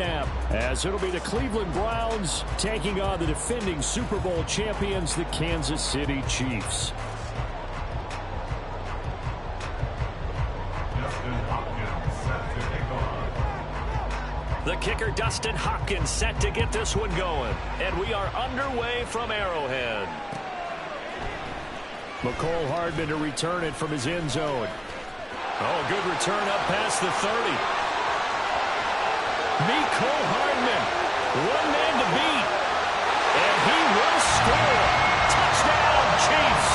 As it'll be the Cleveland Browns taking on the defending Super Bowl champions, the Kansas City Chiefs. The kicker, Dustin Hopkins, set to get this one going. And we are underway from Arrowhead. McCole Hardman to return it from his end zone. Oh, good return up past the 30. McCole Hardman, one man to beat. And he will score. Touchdown, Chiefs.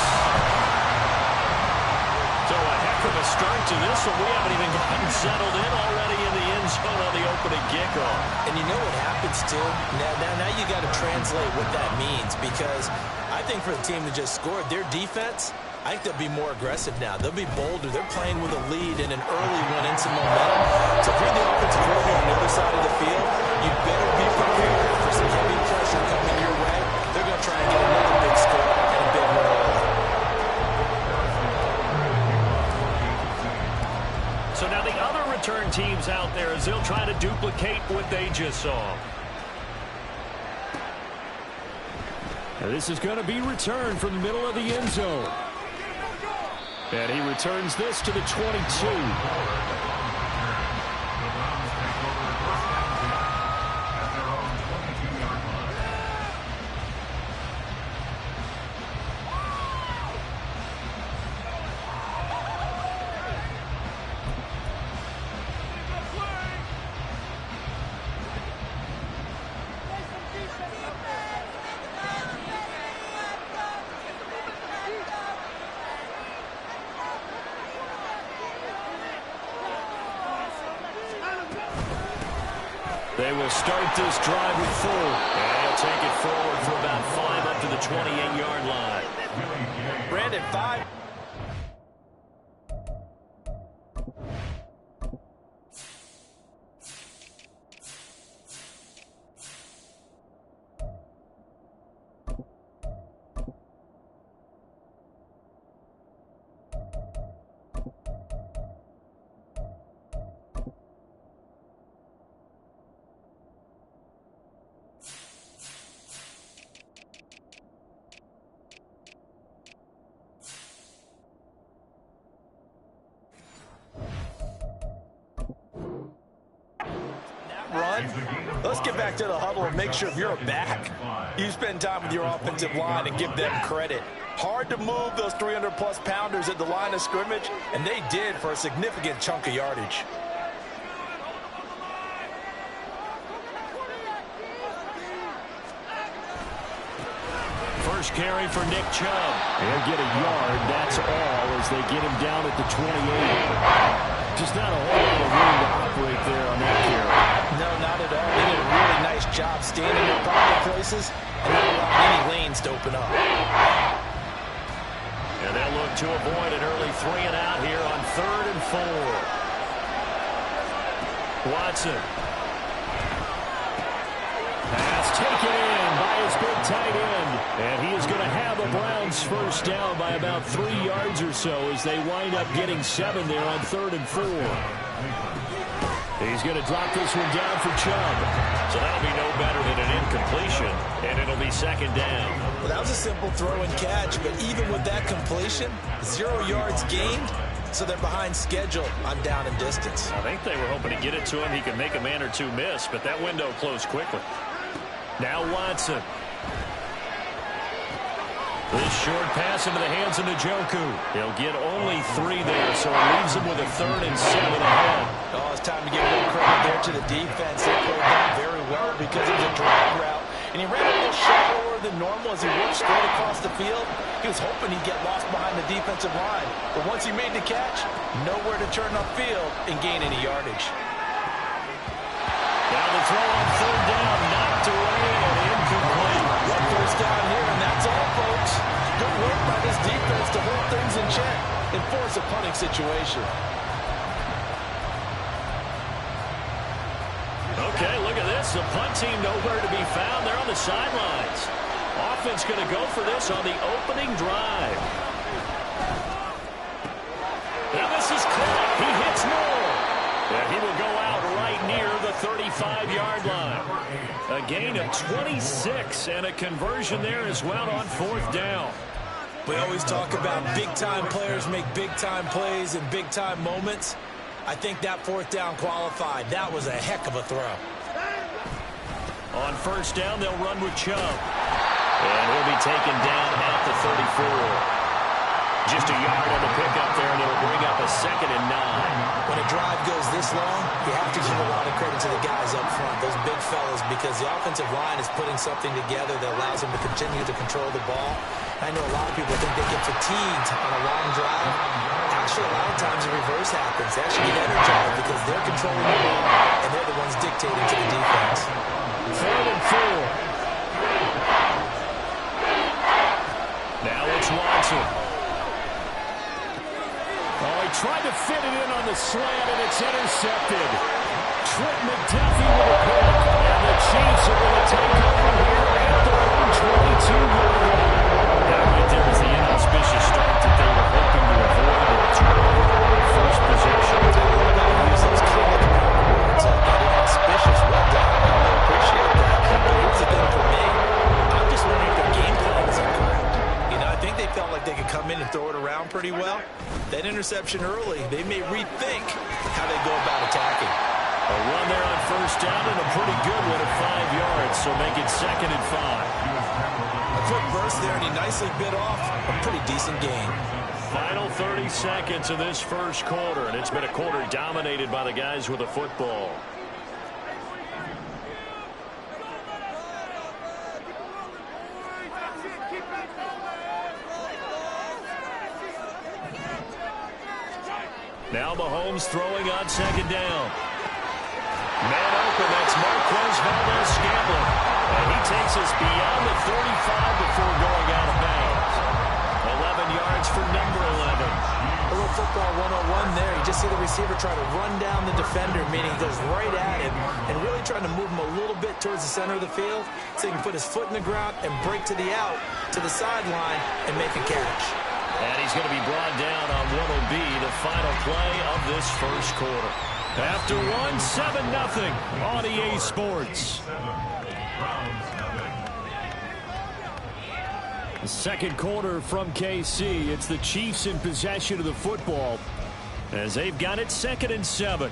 So a heck of a start to this one. We haven't even gotten settled in already in the end zone on the opening kickoff. And you know what happens, too? Now you got to translate what that means, because I think for the team that just scored, their defense, I think they'll be more aggressive now. They'll be bolder. They're playing with a lead and an early one and some momentum. So if you're the offensive coordinator on the other side of the field, you better be prepared for some heavy pressure coming your way. They're going to try and get another big score and a big win early. So now the other return teams out there as they'll try to duplicate what they just saw. Now this is going to be returned from the middle of the end zone. And he returns this to the 22. They will start this drive with 4. And he'll take it forward for about 5 up to the 28-yard line. Brandon, 5. Run. Let's get back to the huddle and make sure if you're a back, you spend time with your offensive line and give them credit. Hard to move those 300-plus pounders at the line of scrimmage, and they did for a significant chunk of yardage. First carry for Nick Chubb. He'll get a yard, that's all, as they get him down at the 28. Just not a whole lot of room to operate there on that carry. No, not at all. They did a really nice job standing in proper places and not allowing any lanes to open up. And they'll look to avoid an early 3 and out here on 3rd and 4. Watson. Pass taken in by his big tight end. And he is going to have the Browns first down by about 3 yards or so as they wind up getting 7 there on 3rd and 4. He's going to drop this one down for Chubb. So that'll be no better than an incompletion, and it'll be 2nd down. Well, that was a simple throw and catch, but even with that completion, 0 yards gained, so they're behind schedule on down and distance. I think they were hoping to get it to him. He could make a man or two miss, but that window closed quickly. Now Watson. This short pass into the hands of Njoku. He'll get only 3 there, so it leaves him with a 3rd and 7 ahead. Oh, it's time to give a little credit there to the defense. They played that very well because it was a drag route. And he ran a little shallower than normal as he worked straight across the field. He was hoping he'd get lost behind the defensive line. But once he made the catch, nowhere to turn upfield and gain any yardage. Now the throw on 3rd down, knocked away and incomplete. One first down here, and that's all, folks. Good work by this defense to hold things in check and force a punting situation. Okay, look at this. The punt team nowhere to be found. They're on the sidelines. Offense going to go for this on the opening drive. Now this is caught. He hits Moore. And he will go out right near the 35-yard line. A gain of 26 and a conversion there as well on 4th down. We always talk about big-time players make big-time plays in big-time moments. I think that 4th down qualified. That was a heck of a throw. On 1st down, they'll run with Chubb. And he'll be taken down at the 34. Just a yard on the pickup there, and it'll bring up a 2nd and 9. When a drive goes this long, you have to give a lot of credit to the guys up front, those big fellas, because the offensive line is putting something together that allows them to continue to control the ball. I know a lot of people think they get fatigued on a long drive. Actually, a lot of times the reverse happens. They actually get energized because they're controlling the ball, and they're the ones dictating to the defense. 3rd and 4. Now it's Watson. Oh, he tried to fit it in on the slant, and it's intercepted. Trent McDuffie with a pick, and the Chiefs are going to take over here at their own 22-yard line. That right there is the inauspicious start that they were hoping to avoid in the turnover on the first possession. I love how he uses those clinical words like that. Inauspicious. Well done. I really appreciate that. But here's the thing for me. I'm just wondering if their game plan is incorrect. You know, I think they felt like they could come in and throw it around pretty well. That interception early, they may rethink how they go about attacking. A run there on 1st down and a pretty good one at 5 yards, so make it 2nd and 5. A quick burst there, and he nicely bit off a pretty decent gain. Final 30 seconds of this first quarter, and it's been a quarter dominated by the guys with the football. Now Mahomes throwing on 2nd down. Man open, that's Marquez Valdes-Scantling. And he takes us beyond the 35 before going out of bounds. 11 yards for number 11. A little football 101 there. You just see the receiver try to run down the defender, meaning he goes right at him and really trying to move him a little bit towards the center of the field so he can put his foot in the ground and break to the out, to the sideline, and make a catch. And he's going to be brought down on what will be the final play of this first quarter. After 7-0 on EA Sports. The second quarter from KC. It's the Chiefs in possession of the football as they've got it 2nd and 7.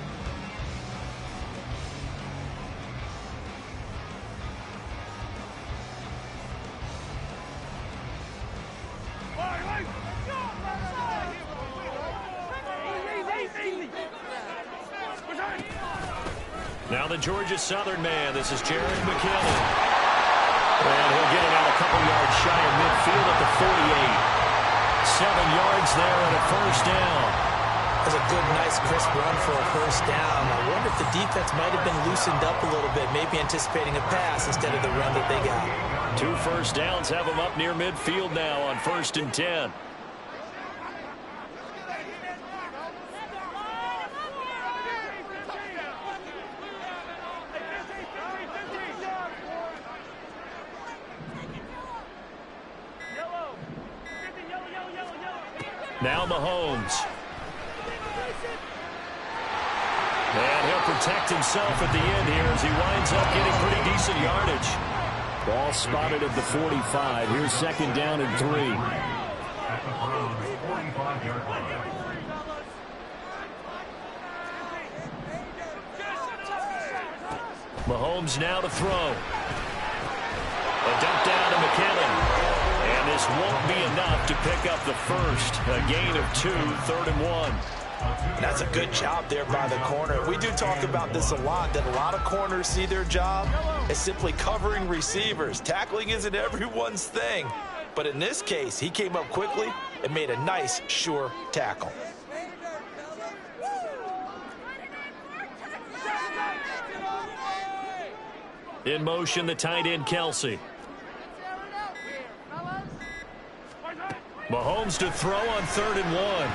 Now the Georgia Southern man. This is Jared McKinnon. And he'll get it out a couple yards shy of midfield at the 48. 7 yards there and a 1st down. That's a good, nice, crisp run for a 1st down. I wonder if the defense might have been loosened up a little bit, maybe anticipating a pass instead of the run that they got. 2 1st downs have them up near midfield now on 1st and 10. Now Mahomes. And he'll protect himself at the end here as he winds up getting pretty decent yardage. Ball spotted at the 45. Here's 2nd down and 3. Mahomes now to throw. A dump down to McKinnon. And this won't be enough to pick up the first. A gain of 2, 3rd and 1. That's a good job there by the corner. We do talk about this a lot, that a lot of corners see their job as simply covering receivers. Tackling isn't everyone's thing. But in this case, he came up quickly and made a nice, sure tackle. In motion, the tight end, Kelsey. Mahomes to throw on 3rd and 1.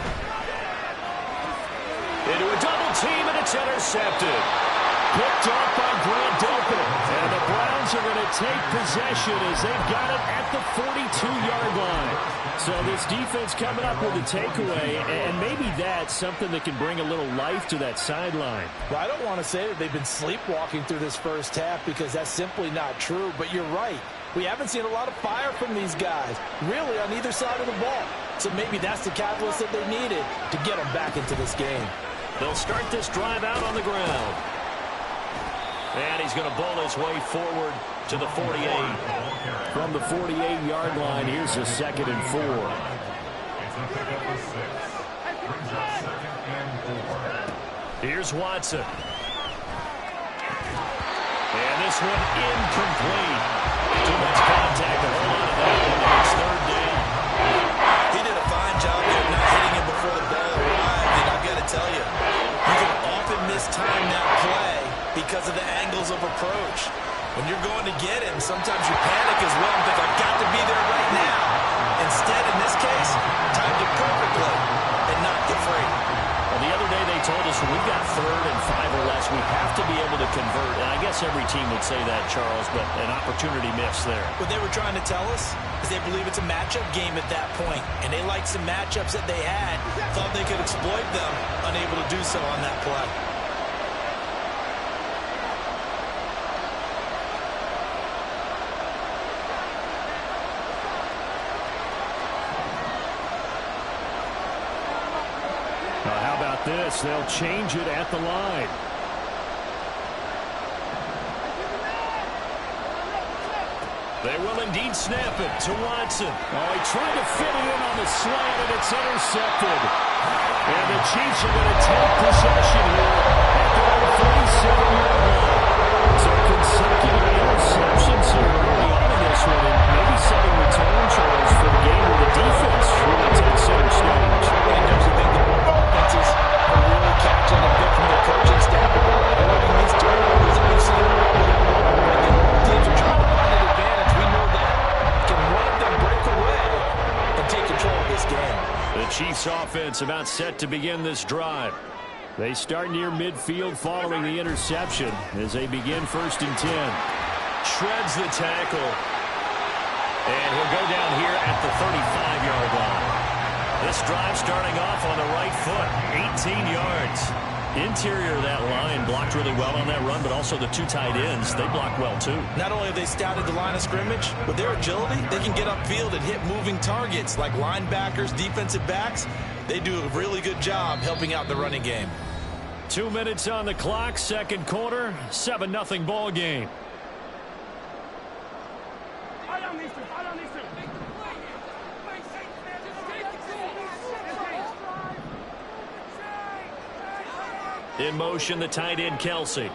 Into a double team, and it's intercepted. Picked off by Grant Delpit. And the Browns are going to take possession as they've got it at the 42-yard line. So this defense coming up with a takeaway, and maybe that's something that can bring a little life to that sideline. Well, I don't want to say that they've been sleepwalking through this first half because that's simply not true, but you're right. We haven't seen a lot of fire from these guys, really, on either side of the ball. So maybe that's the catalyst that they needed to get them back into this game. They'll start this drive out on the ground. And he's going to bowl his way forward to the 48. From the 48-yard line, here's a 2nd and 4. Here's Watson. And this one incomplete. Too much contact to hold on to that one. It's 3rd down. He did a fine job there not hitting him before the ball arrived. And I've got to tell you, you can often mistime that play because of the angles of approach. When you're going to get him, sometimes you panic as well and think, I've got to be there right now. Instead, in this case, timed it perfectly and knocked it free. Well, the other day they told us when we've got 3rd and 5 or less, we have to be able to convert. And I guess every team would say that, Charles, but an opportunity missed there. What they were trying to tell us is they believe it's a matchup game at that point, and they liked some matchups that they had, thought they could exploit them, unable to do so on that play. How about this? They'll change it at the line. They will indeed snap it to Watson. Oh, he tried to fit it in on the slant, and it's intercepted. And the Chiefs are going to take possession here at their 47-yard line. So consecutive interceptions here early on in this one, and maybe setting the tone, Charles, for the game where the defense really takes center stage. And don't you think the offenses are really catching a bit from their coaching staff about avoiding these turnovers that we've seen early? Teams are trying to find an advantage. We know that. Can one of them break away and take control of this game? The Chiefs offense about set to begin this drive. They start near midfield following the interception as they begin 1st and 10. Shreds the tackle. And he'll go down here at the 35-yard line. This drive starting off on the right foot, 18 yards. Interior of that line blocked really well on that run, but also the 2 tight ends, they blocked well too. Not only have they scouted the line of scrimmage, with their agility, they can get upfield and hit moving targets like linebackers, defensive backs. They do a really good job helping out the running game. 2 minutes on the clock, 2nd quarter, 7-0 ball game. In motion, the tight end, Kelsey.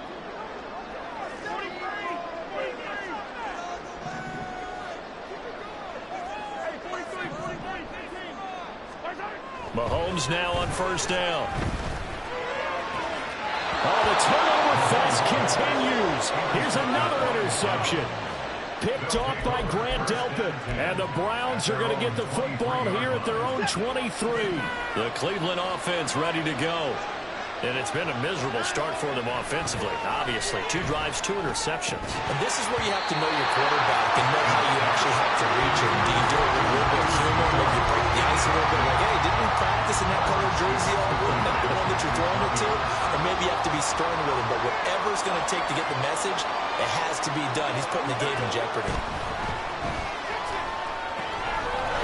Mahomes now on 1st down. Oh, the turnover fest continues. Here's another interception. Picked off by Grant Delpit. And the Browns are going to get the football here at their own 23. The Cleveland offense ready to go. And it's been a miserable start for them offensively. Obviously, 2 drives, 2 interceptions. And this is where you have to know your quarterback and know how you actually have to reach him. Do you do it with a little bit of humor? Maybe you break the ice a little bit like, hey, didn't we practice in that color jersey all week? Not the one that you're throwing it to? Or maybe you have to be stern with him. But whatever it's going to take to get the message, it has to be done. He's putting the game in jeopardy.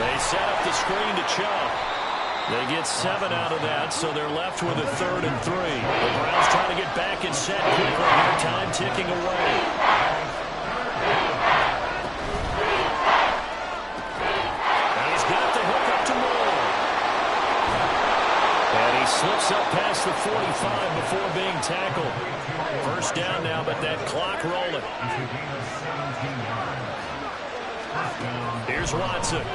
They set up the screen to Chubb. They get 7 out of that, so they're left with a 3rd and 3. The Browns trying to get back and set quickly here. Time ticking away. And he's got the hook up to Moore. And he slips up past the 45 before being tackled. 1st down now, but that clock rolling. Here's Watson.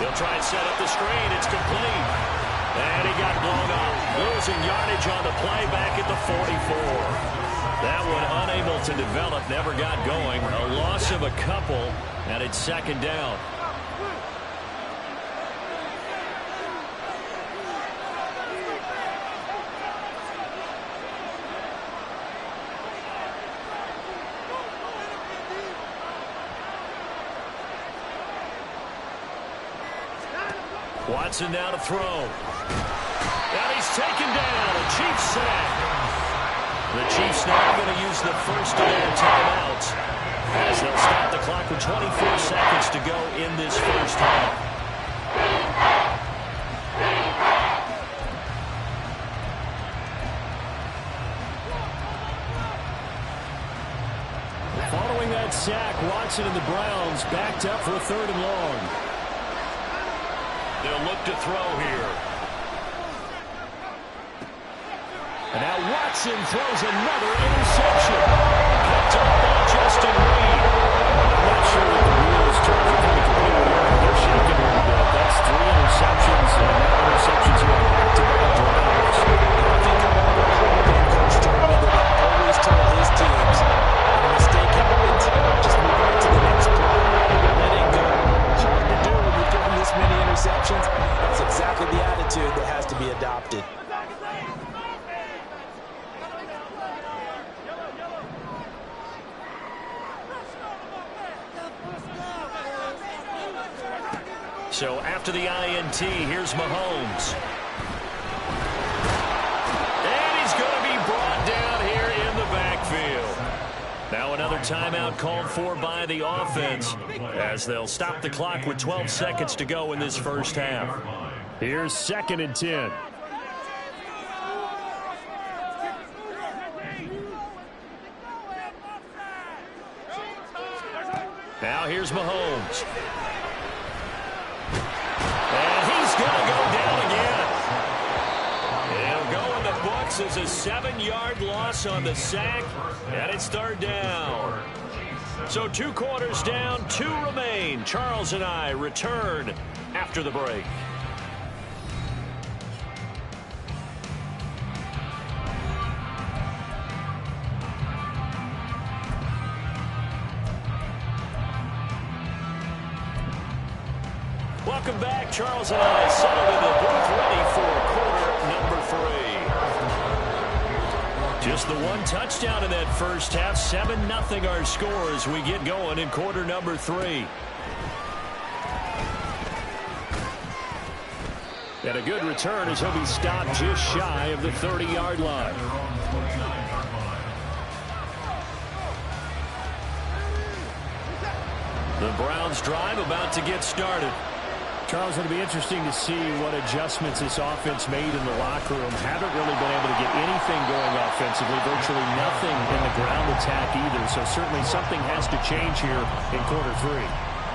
He'll try and set up the screen. It's complete. And he got blown up. Losing yardage on the play back at the 44. That one unable to develop, never got going. A loss of a couple, and it's 2nd down. Watson now to throw. And he's taken down. A Chiefs sack. The Chiefs now going to use the first of their timeouts as they'll stop the clock with 24 seconds to go in this first half. Following that sack, Watson and the Browns backed up for a 3rd and long. They'll look to throw here. And now Watson throws another interception. Picked up by Justin Reed. I'm not sure what the rules turn for him to complete it. They're shaking a little bit. That's 3 interceptions and now interceptions here on back-to-back drives. I think Coach Jordan always told his teams, when a mistake happens, just move on to the next play. Let it go. Hard to do when you're throwing this many interceptions. That's exactly the attitude that has to be adopted. So after the INT, here's Mahomes. And he's going to be brought down here in the backfield. Now another timeout called for by the offense as they'll stop the clock with 12 seconds to go in this first half. Here's 2nd and 10. Now here's Mahomes. And he's going to go down again. It'll go in the books as a 7-yard loss on the sack, and it's 3rd down. So 2 quarters down, 2 remain. Charles and I return after the break. Welcome back. Charles and I settled in the booth ready for quarter number 3. Just the 1 touchdown in that first half. 7-0 our score as we get going in quarter number 3. And a good return as he'll be stopped just shy of the 30-yard line. The Browns drive about to get started. Charles, it'll be interesting to see what adjustments this offense made in the locker room. Haven't really been able to get anything going offensively, virtually nothing in the ground attack either. So certainly something has to change here in quarter 3.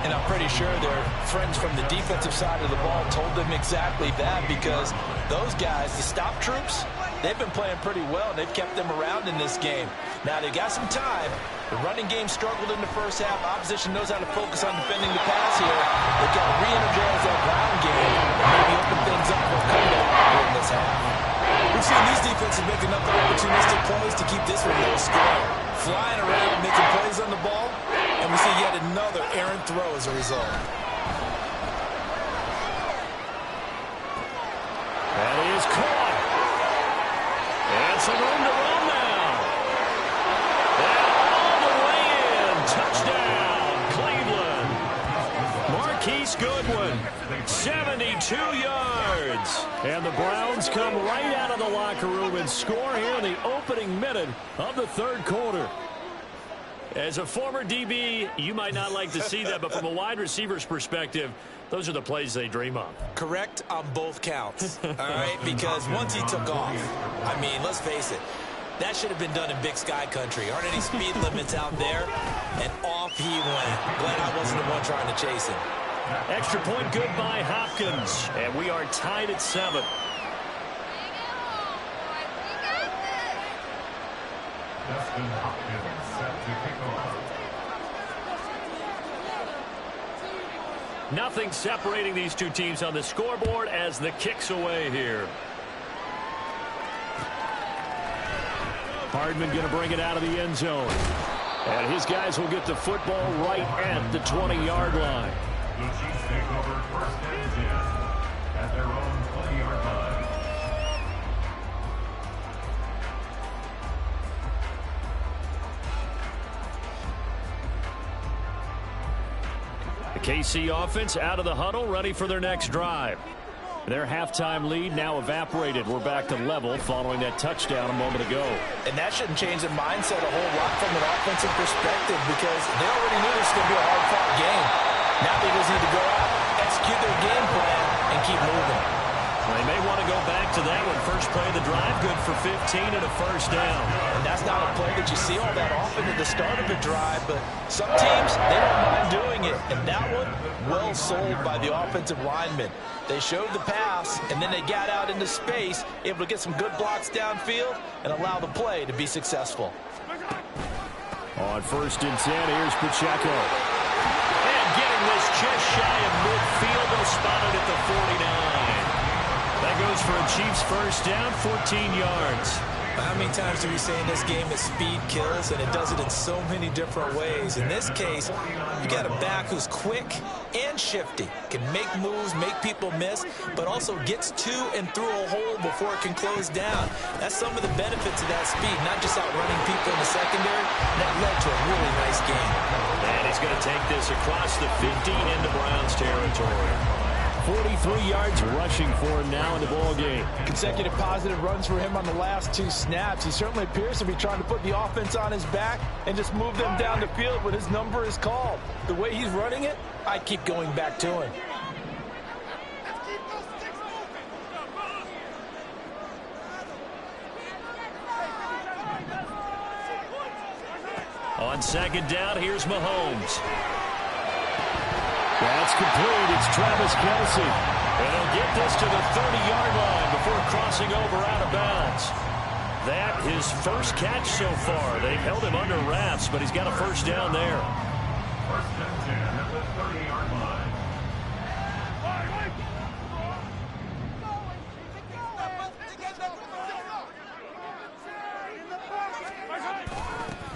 And I'm pretty sure their friends from the defensive side of the ball told them exactly that, because those guys, the stop troops, they've been playing pretty well. They've kept them around in this game. Now they got some time. The running game struggled in the first half. Opposition knows how to focus on defending the pass here. They've got to re-energize that ground game and maybe open things up for comeback in this half. We've seen these defenses make enough opportunistic plays to keep this one low scoring. Flying around, making plays on the ball, and we see yet another errant throw as a result. That is caught. And some room to run now. And all the way in. Touchdown, Cleveland. Marquise Goodwin, 72 yards. And the Browns come right out of the locker room and score here in the opening minute of the 3rd quarter. As a former DB, you might not like to see that, but from a wide receiver's perspective, those are the plays they dream of. Correct on both counts, all right? Because once he took off, I mean, let's face it, that should have been done in Big Sky country. Aren't any speed limits out there? And off he went. Glad I wasn't the one trying to chase him. Extra point good by Hopkins, and we are tied at 7. Nothing separating these two teams on the scoreboard as the kick's away here. Hardman going to bring it out of the end zone. And his guys will get the football right at the 20-yard line. The Chiefs take over 1st and 10 at their own 20-yard line. The KC offense out of the huddle, ready for their next drive. Their halftime lead now evaporated. We're back to level following that touchdown a moment ago. And that shouldn't change the mindset a whole lot from an offensive perspective because they already knew this was going to be a hard-fought game. Now they just need to go out, execute their game plan, and keep moving. They may want to go back to that one. First play of the drive, good for 15 and a first down. And that's not a play that you see all that often at the start of a drive, but some teams, they don't mind doing it. And that one, well sold by the offensive linemen. They showed the pass, and then they got out into space, able to get some good blocks downfield and allow the play to be successful. On 1st and 10, here's Pacheco. And getting this just shy of midfield, and spotted at the 49. That goes for a Chiefs first down, 14 yards. How many times do we say in this game that speed kills, and it does it in so many different ways? In this case, you got a back who's quick and shifty, can make moves, make people miss, but also gets to and through a hole before it can close down. That's some of the benefits of that speed, not just outrunning people in the secondary. That led to a really nice game. And he's going to take this across the 15 into Browns territory. 43 yards rushing for him now in the ball game. Consecutive positive runs for him on the last 2 snaps. He certainly appears to be trying to put the offense on his back and just move them down the field when his number is called. The way he's running it, I keep going back to him. On 2nd down, here's Mahomes. That's complete. It's Travis Kelce. And he'll get this to the 30-yard line before crossing over out of bounds. That his first catch so far. They've held him under wraps, but he's got a first down there. 1st and 10 at the 30-yard line.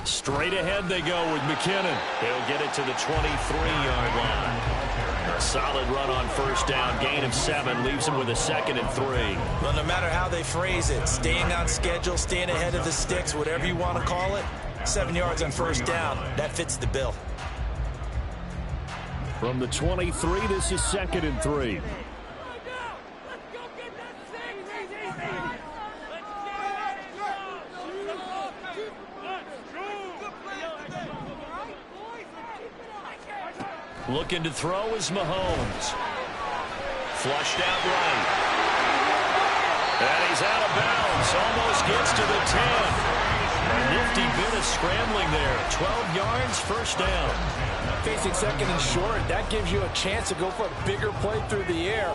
Straight ahead they go with McKinnon. He'll get it to the 23-yard line. A solid run on first down. Gain of 7 leaves him with a 2nd and 3. Well, no matter how they phrase it, staying on schedule, staying ahead of the sticks, whatever you want to call it, 7 yards on first down, that fits the bill. From the 23, this is 2nd and 3. Looking to throw is Mahomes. Flushed out right. And he's out of bounds. Almost gets to the 10. A nifty bit of scrambling there. 12 yards, first down. Facing 2nd and short, that gives you a chance to go for a bigger play through the air.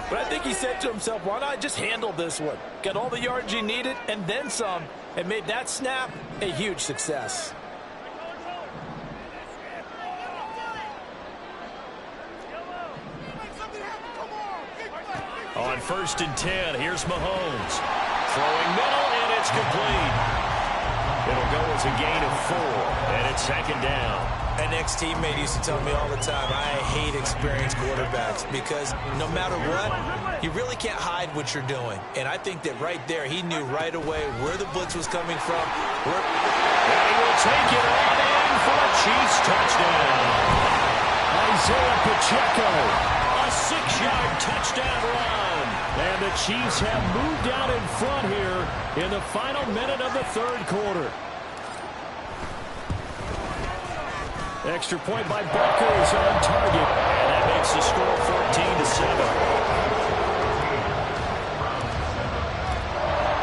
But I think he said to himself, why not just handle this one? Got all the yards you needed and then some, and made that snap a huge success. On 1st and 10, here's Mahomes. Throwing middle, and it's complete. It'll go as a gain of 4, and it's 2nd down. An ex-teammate used to tell me all the time, I hate experienced quarterbacks because no matter what, you really can't hide what you're doing. And I think that right there, he knew right away where the blitz was coming from. And he will take it on in for a Chiefs touchdown. Isaiah Pacheco, a 6-yard touchdown run. And the Chiefs have moved out in front here in the final minute of the 3rd quarter. Extra point by Butker is on target. And that makes the score 14-7.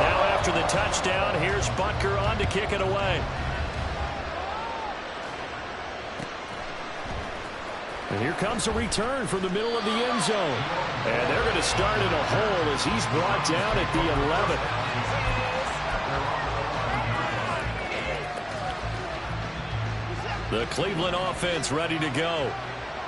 Now after the touchdown, here's Butker on to kick it away. And here comes a return from the middle of the end zone. And they're going to start in a hole as he's brought down at the 11. The Cleveland offense ready to go.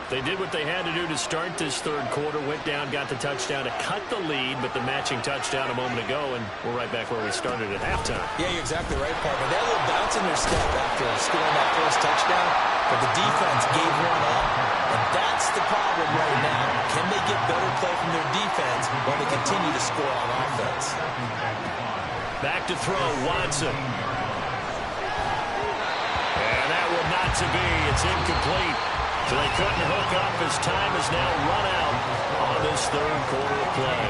They did what they had to do to start this 3rd quarter. Went down, got the touchdown to cut the lead, but the matching touchdown a moment ago, and we're right back where we started at halftime. Yeah, you're exactly right, partner. They had a little bounce in their step after scoring that first touchdown, but the defense gave one up, and that's the problem right now. Can they get better play from their defense while they continue to score on offense? Back to throw, Watson. And that will not to be. It's incomplete. So they couldn't hook up as time is now run out on this third quarter of play.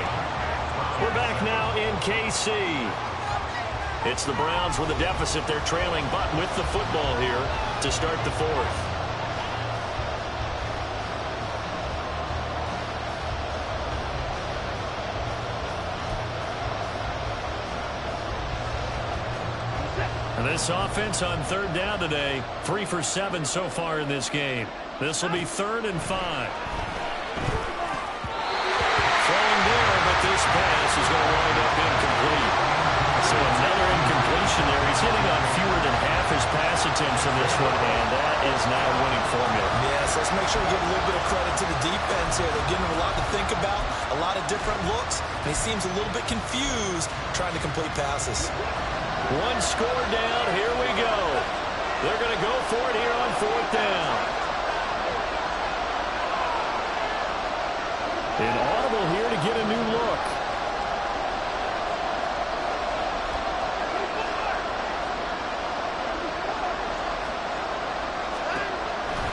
We're back now in KC. It's the Browns with a deficit. They're trailing, but with the football here to start the fourth. And this offense on third down today, 3 for 7 so far in this game. This will be 3rd and 5. Throwing there, but this pass is going to wind up incomplete. So another incompletion there. He's hitting on fewer than half his pass attempts in this one, and that is not a winning formula. Yes, let's make sure we give a little bit of credit to the defense here. They're giving him a lot to think about, a lot of different looks, and he seems a little bit confused trying to complete passes. One score down. Here we go. They're going to go for it here on 4th down. Inaudible here to get a new look.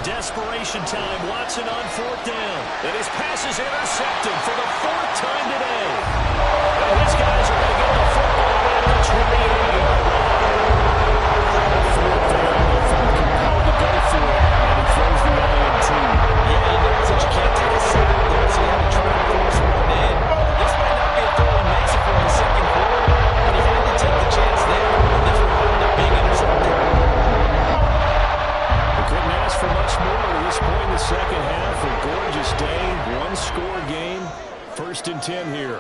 Desperation time. Watson on 4th down. And his pass is intercepted for the 4th time today. And these guys are going to get the football at the 28-yard line. 4th down. They're compelled to go for it. And he throws the INT. Yeah, he knows that you can't take a sack there, so you have to try to force one in. This might not be a throw he makes it for the second quarter, but he had to take the chance there, and this would wind up being intercepted. Couldn't ask for much more at this point in the second half. A gorgeous day, one-score game. 1st and 10 here.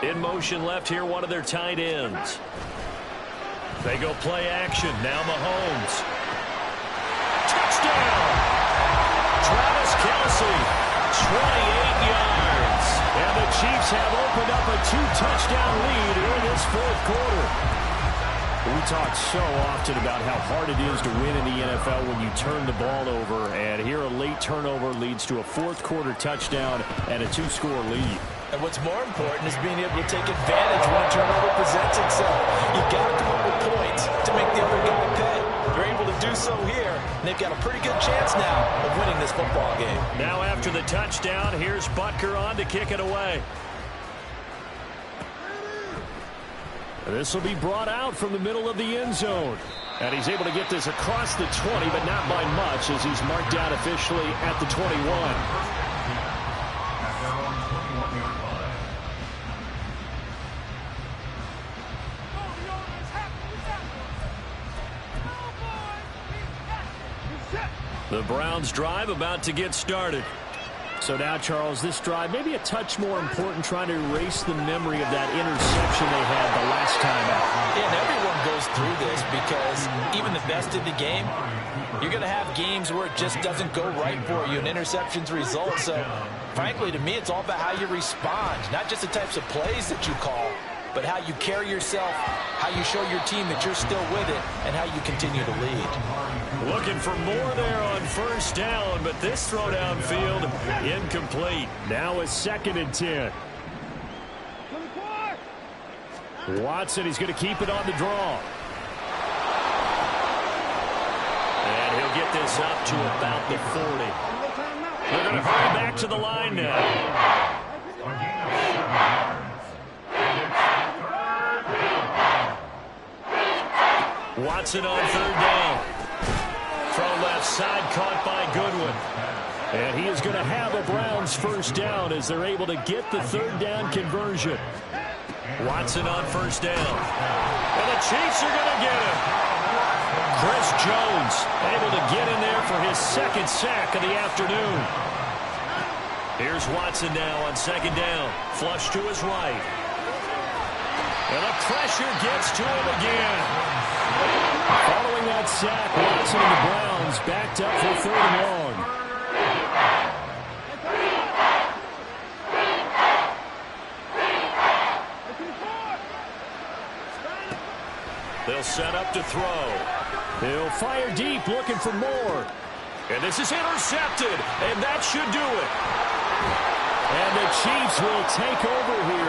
In motion left here, one of their tight ends. They go play action. Now Mahomes. Touchdown! Travis Kelce, 28 yards. And the Chiefs have opened up a 2-touchdown lead here in this 4th quarter. We talk so often about how hard it is to win in the NFL when you turn the ball over. And here a late turnover leads to a 4th quarter touchdown and a 2-score lead. And what's more important is being able to take advantage when a turnover presents itself. You've got to come up with points to make the other guy pay. They're able to do so here, and they've got a pretty good chance now of winning this football game. Now after the touchdown, here's Butker on to kick it away. This will be brought out from the middle of the end zone. And he's able to get this across the 20, but not by much, as he's marked down officially at the 21. The Browns drive about to get started. So now, Charles, this drive maybe a touch more important, trying to erase the memory of that interception they had the last time out. Yeah, and everyone goes through this because even the best in the game, you're going to have games where it just doesn't go right for you and interceptions result. So, frankly, to me, it's all about how you respond, not just the types of plays that you call, but how you carry yourself, how you show your team that you're still with it, and how you continue to lead. Looking for more there on 1st down, but this throw downfield incomplete. Now a 2nd and 10. Watson, he's going to keep it on the draw. And he'll get this up to about the 40. They're going to hurry back to the line now. Watson on 3rd down. Throw left side, caught by Goodwin. And he is going to have a Browns 1st down as they're able to get the 3rd down conversion. Watson on 1st down. And the Chiefs are going to get him. Chris Jones able to get in there for his 2nd sack of the afternoon. Here's Watson now on 2nd down. Flush to his right. And the pressure gets to him again. Following that sack, Watson and the Browns backed up for 3rd and long. They'll set up to throw. He'll fire deep, looking for more. And this is intercepted, and that should do it. And the Chiefs will take over here